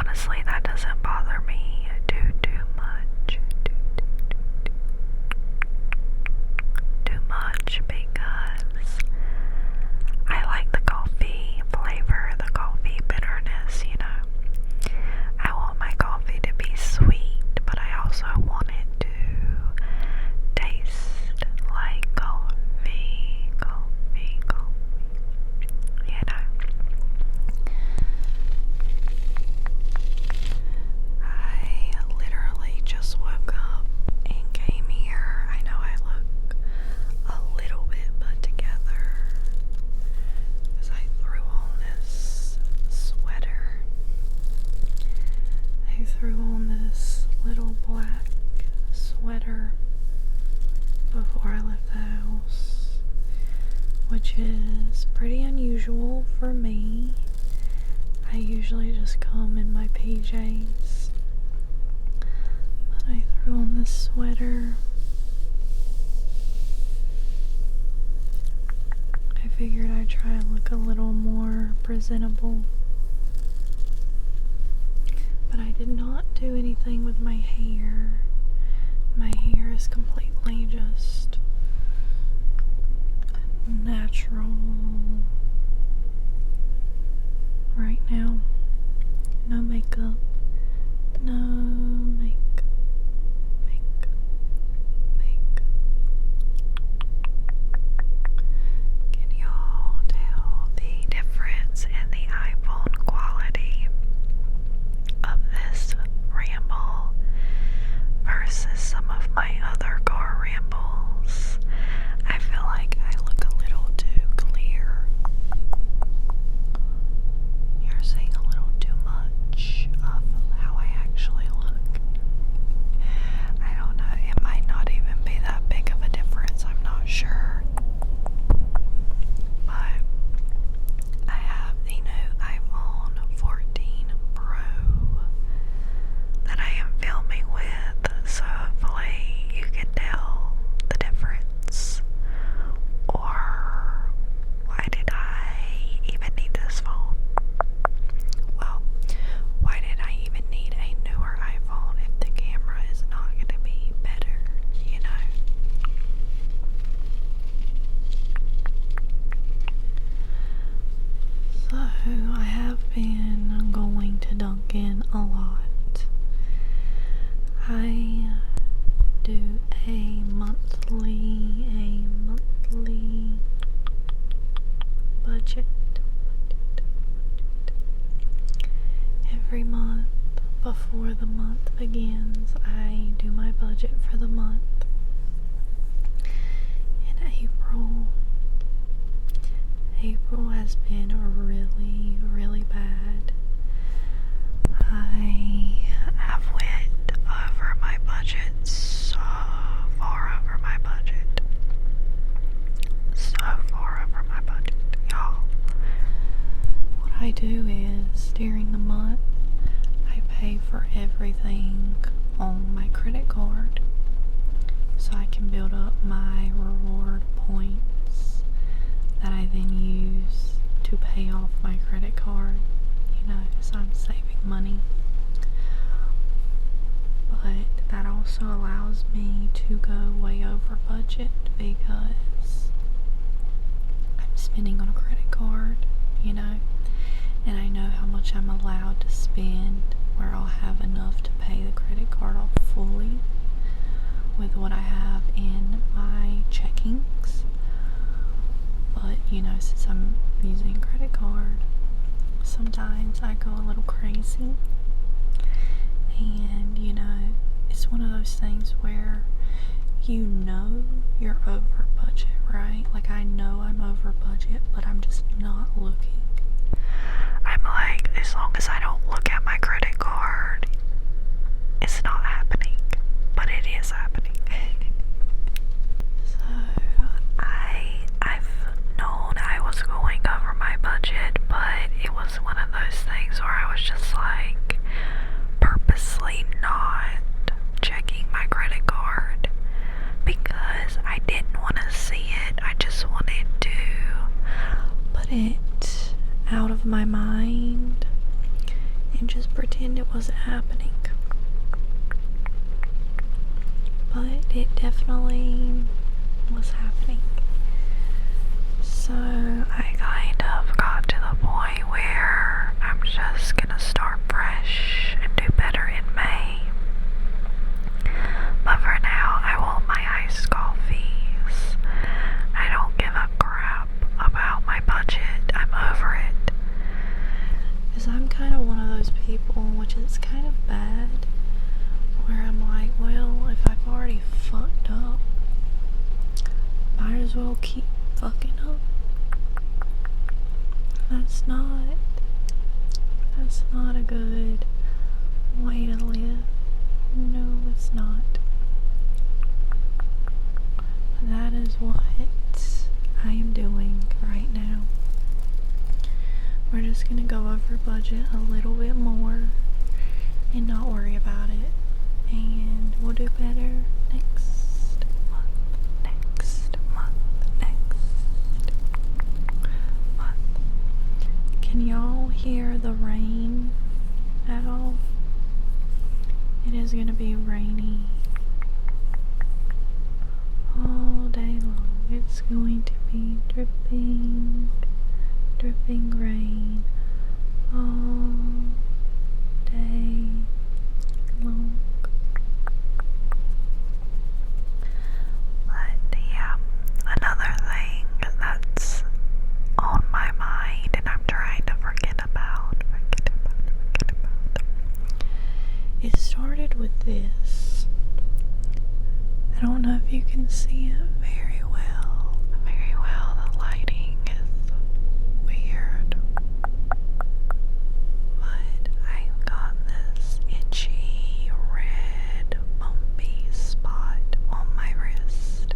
honestly, that doesn't bother me too much. Too much because I like the coffee flavor, the coffee bitterness, you know. I want my coffee to be sweet, but I also want it to taste like coffee, you know. I literally just woke up and came here. I know I look a little bit put together because I threw on this sweater. I threw on this little black sweater before I left the house, which is pretty unusual for me. I usually just come in my PJs, but I threw on this sweater. I figured I'd try to look a little more presentable, but I did not do anything with my hair. My hair is completely just natural right now. No makeup, no makeup. Can y'all tell the difference in the iPhone quality of this ramble versus some of my other car rambles? I feel like I look a little too clear. You're seeing a little too much of how I actually look. I don't know, it might not even be that big of a difference, I'm not sure. But I have the new iPhone 14 Pro that I am filming with, so hopefully you can tell the difference. Or why did I even need this phone? Well, why did I even need a newer iPhone if the camera is not going to be better, you know? So, I have been going to Dunkin' a lot. I do a monthly budget. Every month, before the month begins, I do my budget for the month. In April has been really bad. I have went over my budget, so far over my budget. So far over my budget, y'all. What I do is, during the month, I pay for everything on my credit card so I can build up my reward points that I then use to pay off my credit card, you know, so I'm saving money. But that also allows me to go way over budget because I'm spending on a credit card, you know, and I know how much I'm allowed to spend where I'll have enough to pay the credit card off fully with what I have in my checkings. But, you know, since I'm using a credit card, sometimes I go a little crazy. And, you know, it's one of those things where you know you're over budget, right? Like, I know I'm over budget, but I'm just not looking. I'm like, as long as I don't look at my credit card, it's not happening. But it is happening. So, I've known I was going over my budget, but it was one of those things where I was just like purposely not checking my credit card because I didn't want to see it. I just wanted to put it out of my mind and just pretend it wasn't happening. But it definitely was happening. So I kind of got to the point where I'm just gonna start fresh and do better in May. But for now, I want my iced coffees. I don't give a crap about my budget. I'm over it. Because I'm kind of one of those people, which is kind of bad, where I'm like, well, if I've already fucked up, might as well keep fucking up. That's not a good way to live. No, it's not. That is what I am doing right now. We're just gonna go over budget a little bit more and not worry about it. And we'll do better next month. Can y'all hear the rain at all? It is gonna be rainy all day long. It's going to be dripping rain all day long. But yeah, another thing that's on my mind and I'm trying to forget about. It started with this. I don't know if you can see it very well. The lighting is weird. But I've got this itchy red bumpy spot on my wrist.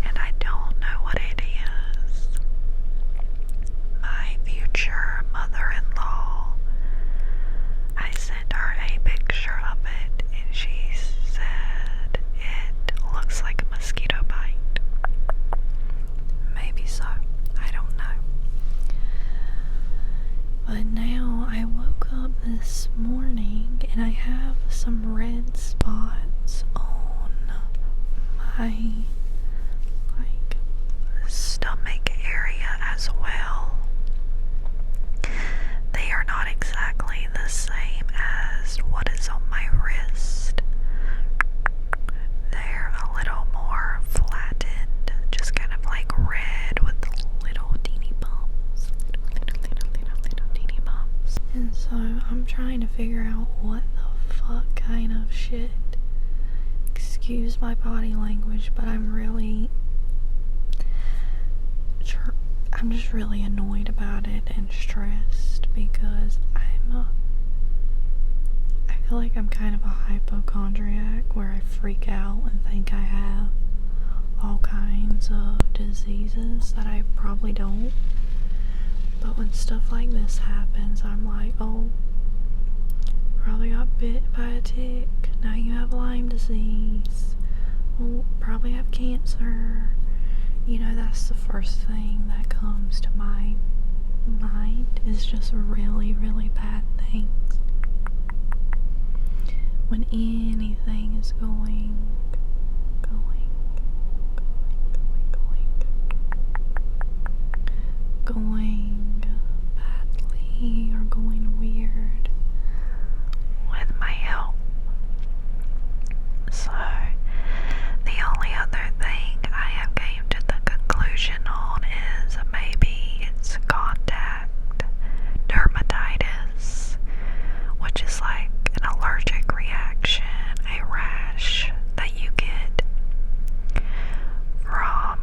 And I don't know what it is. My future mother-in-law, I sent her a picture of it and she said it looks like a mosquito bite. Maybe so, I don't know. But now I woke up this morning and I have some red spots on my stomach area as well. They are not exactly the same as what is on my wrist. They're a little more flattened, just kind of like red with little teeny bumps. Little teeny bumps. And so I'm trying to figure out what the fuck kind of shit. Excuse my body language, but I'm just really annoyed about it and stressed because I feel like I'm kind of a hypochondriac where I freak out and think I have all kinds of diseases that I probably don't. But when stuff like this happens, I'm like, oh, probably got bit by a tick. Now you have Lyme disease. Oh, probably have cancer. You know, that's the first thing that comes to my mind is just really, really bad things. When anything is going badly or going weird with my health. So, the only other thing I have came to the conclusion on is maybe it's contact dermatitis, which is like an allergic reaction, a rash that you get from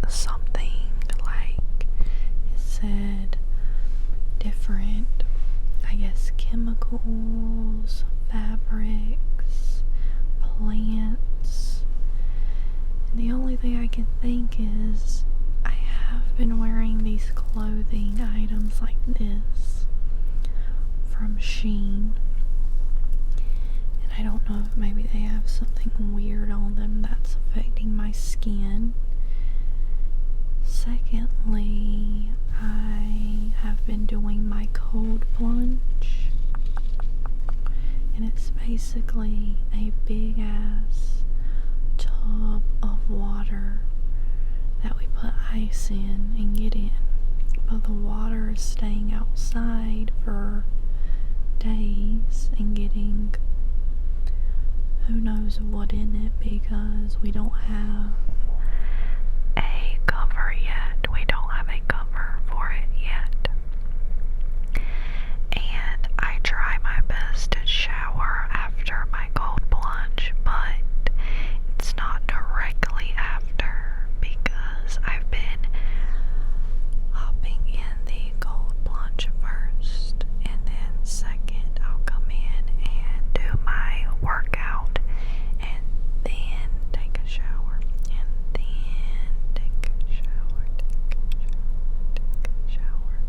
something like it said different, I guess, chemicals, fabrics, plants. And the only thing I can think is I have been wearing these clothing items like this from Shein. And I don't know if maybe they have something weird on them that's affecting my skin. So secondly, I have been doing my cold plunge, and it's basically a big ass tub of water that we put ice in and get in, but the water is staying outside for days and getting who knows what in it, because we don't have a cover yet. We don't have a cover for it yet. And I try my best to shower after my cold plunge, but it's not directly after, because I've been hopping in the cold plunge first, and then second I'll come in and do my workout, and then take a shower, and then take a shower, take a shower.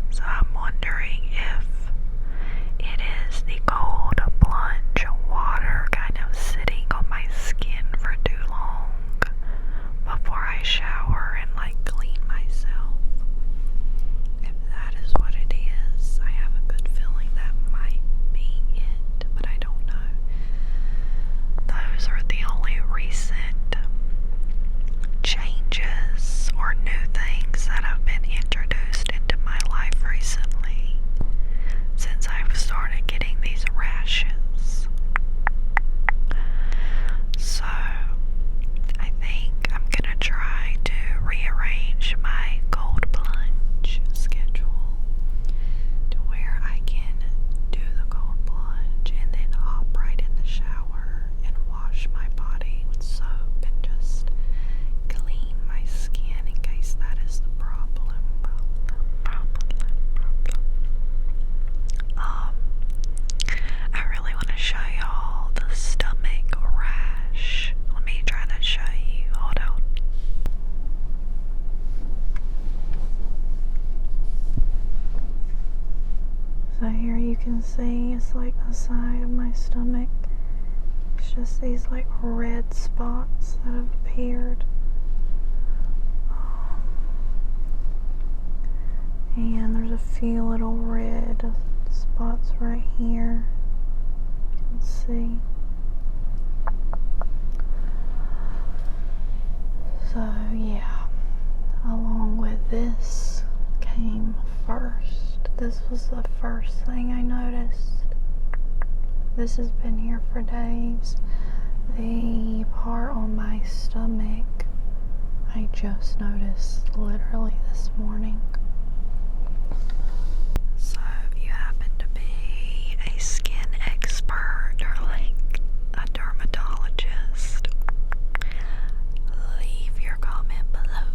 So I'm wondering if it is the cold plunge water kind of sitting on my skin for too long before I shower and like clean myself. If that is what it is, I have a good feeling that might be it, but I don't know. Those are the only recent changes or new things that have been introduced into my life recently since I've started getting these rashes. So I think I'm gonna try to rearrange my cold plunge schedule to where I can do the cold plunge and then hop right in the shower and wash my body with soap and just clean my skin, in case that is the problem. I really want to show y'all the stomach rash. Let me try to show you. Hold on. So here you can see it's like the side of my stomach. It's just these like red spots that have appeared. And there's a few little red spots right here. You can see. So yeah, along with this came first. This was the first thing I noticed. This has been here for days. The part on my stomach, I just noticed literally this morning. So if you happen to be a skin expert or like a dermatologist, leave your comment below.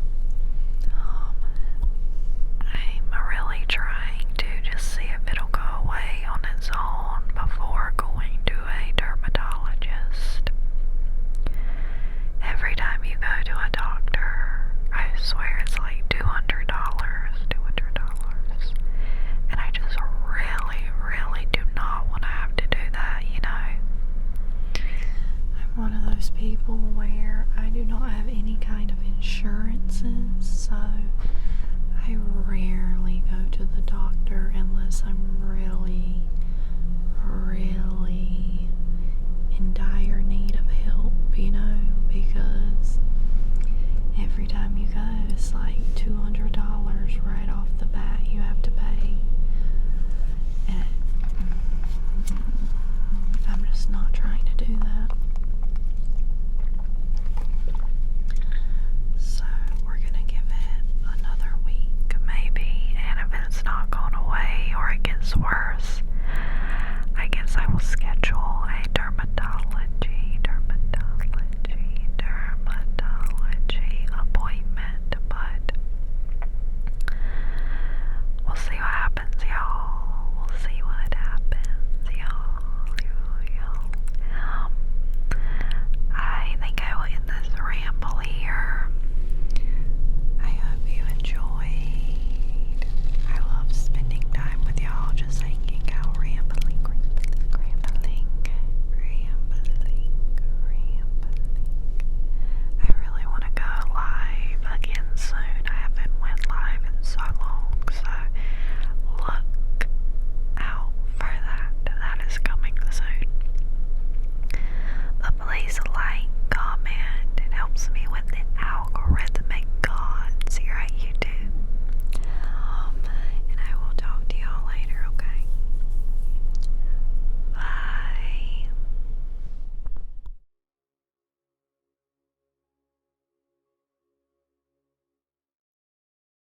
I'm really trying to just see if it'll go away on its own before going to a dermatologist. Every time you go to a doctor, I swear it's like $200. And I just really do not want to have to do that, you know. I'm one of those people where I do not have any kind of insurances, so I rarely go to the doctor unless I'm really in dire need of help, you know, because every time you go, it's like $200 right off the bat. You have